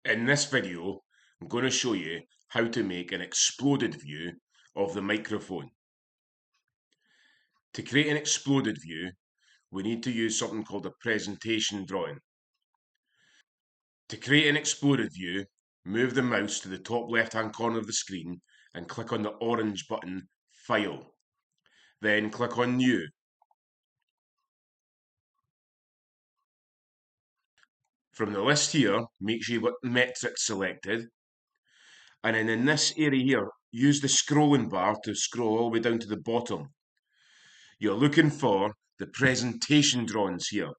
In this video, I'm going to show you how to make an exploded view of the microphone. To create an exploded view, we need to use something called a presentation drawing. To create an exploded view, move the mouse to the top left-hand corner of the screen and click on the orange button, File. Then click on New. From the list here, make sure you've got metric selected. And then in this area here, use the scrolling bar to scroll all the way down to the bottom. You're looking for the presentation drawings here.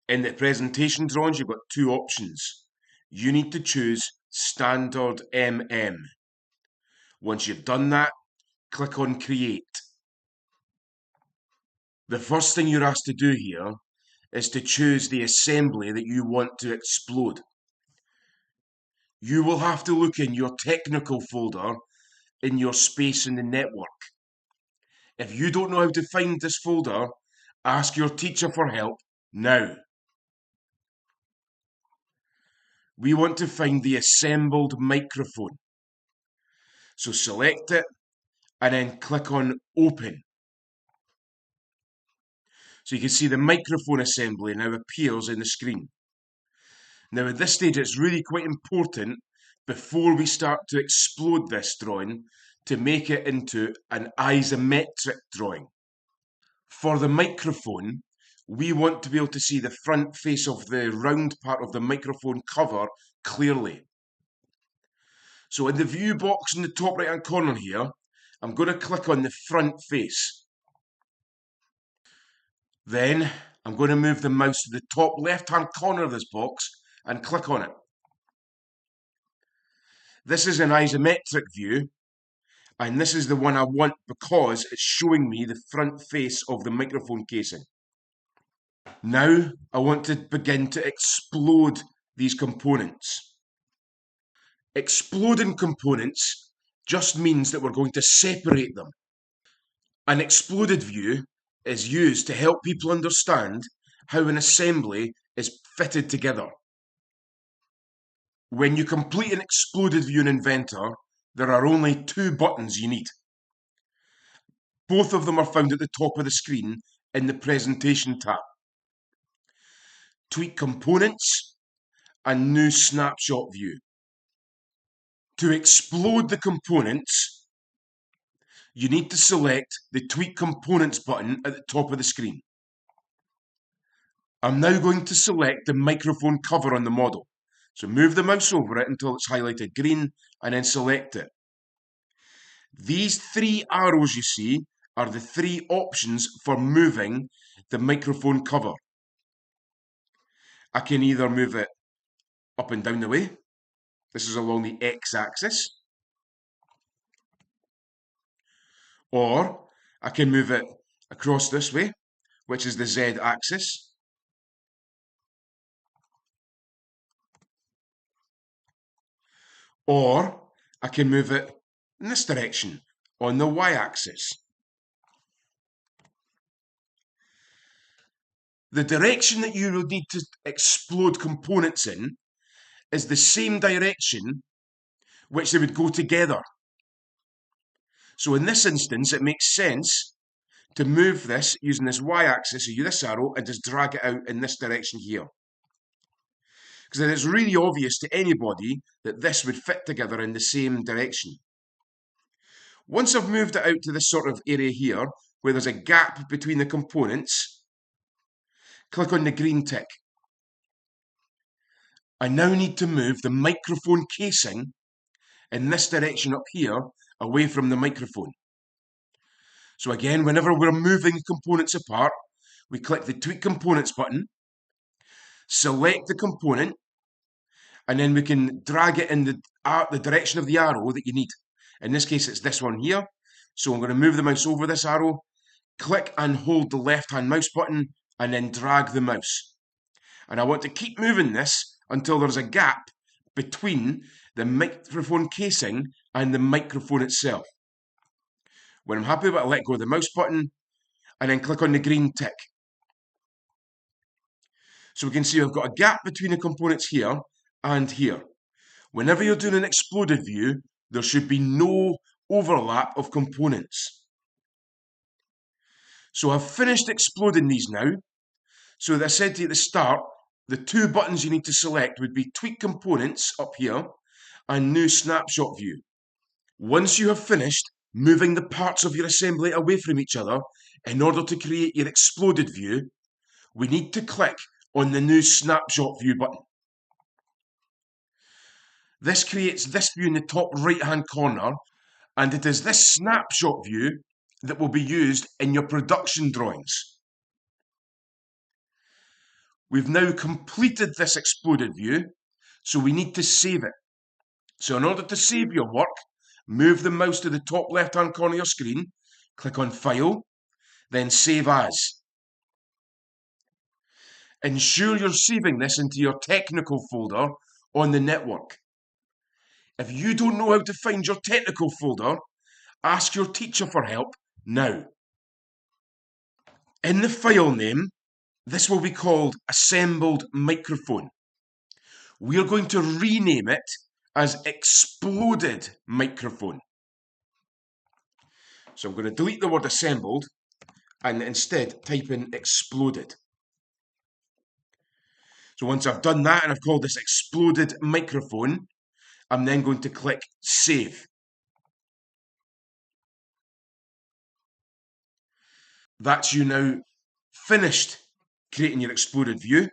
In the presentation drawings, you've got two options. You need to choose Standard MM. Once you've done that, click on Create. The first thing you're asked to do here is to choose the assembly that you want to explode. You will have to look in your technical folder in your space in the network. If you don't know how to find this folder, ask your teacher for help now. We want to find the assembled microphone. So select it and then click on Open. So you can see the microphone assembly now appears in the screen. Now at this stage it's really quite important before we start to explode this drawing to make it into an isometric drawing. For the microphone, we want to be able to see the front face of the round part of the microphone cover clearly. So in the view box in the top right hand corner here, I'm going to click on the front face. Then I'm going to move the mouse to the top left hand corner of this box and click on it. This is an isometric view, and this is the one I want because it's showing me the front face of the microphone casing. Now I want to begin to explode these components. Exploding components just means that we're going to separate them. An exploded view is used to help people understand how an assembly is fitted together. When you complete an exploded view in Inventor, there are only two buttons you need. Both of them are found at the top of the screen in the Presentation tab. Tweak Components and New Snapshot View. To explode the components, you need to select the Tweak Components button at the top of the screen. I'm now going to select the microphone cover on the model. So move the mouse over it until it's highlighted green and then select it. These three arrows you see are the three options for moving the microphone cover. I can either move it up and down the way. This is along the x-axis. Or I can move it across this way, which is the z-axis. Or I can move it in this direction, on the y-axis. The direction that you will need to explode components in is the same direction which they would go together. So in this instance, it makes sense to move this using this y-axis, so use this arrow, and just drag it out in this direction here. Because then it's really obvious to anybody that this would fit together in the same direction. Once I've moved it out to this sort of area here, where there's a gap between the components, click on the green tick. I now need to move the microphone casing in this direction up here, away from the microphone. So again, whenever we're moving components apart, we click the Tweak Components button, select the component, and then we can drag it in the direction of the arrow that you need. In this case, it's this one here. So I'm going to move the mouse over this arrow, click and hold the left-hand mouse button, and then drag the mouse. And I want to keep moving this until there's a gap between the microphone casing and the microphone itself. When I'm happy with it, I let go of the mouse button and then click on the green tick. So we can see I've got a gap between the components here and here. Whenever you're doing an exploded view, there should be no overlap of components. So I've finished exploding these now. So as I said to you at the start, the two buttons you need to select would be Tweak Components up here and New Snapshot View. Once you have finished moving the parts of your assembly away from each other in order to create your exploded view, we need to click on the New Snapshot View button. This creates this view in the top right-hand corner, and it is this snapshot view that will be used in your production drawings. We've now completed this exploded view, so we need to save it. So in order to save your work, move the mouse to the top left-hand corner of your screen, click on File, then Save As. Ensure you're saving this into your technical folder on the network. If you don't know how to find your technical folder, ask your teacher for help now. In the file name, this will be called Assembled Microphone. We are going to rename it as Exploded Microphone. So I'm going to delete the word assembled and instead type in exploded. So once I've done that and I've called this Exploded Microphone, I'm then going to click Save. That's you now finished creating your exploded view.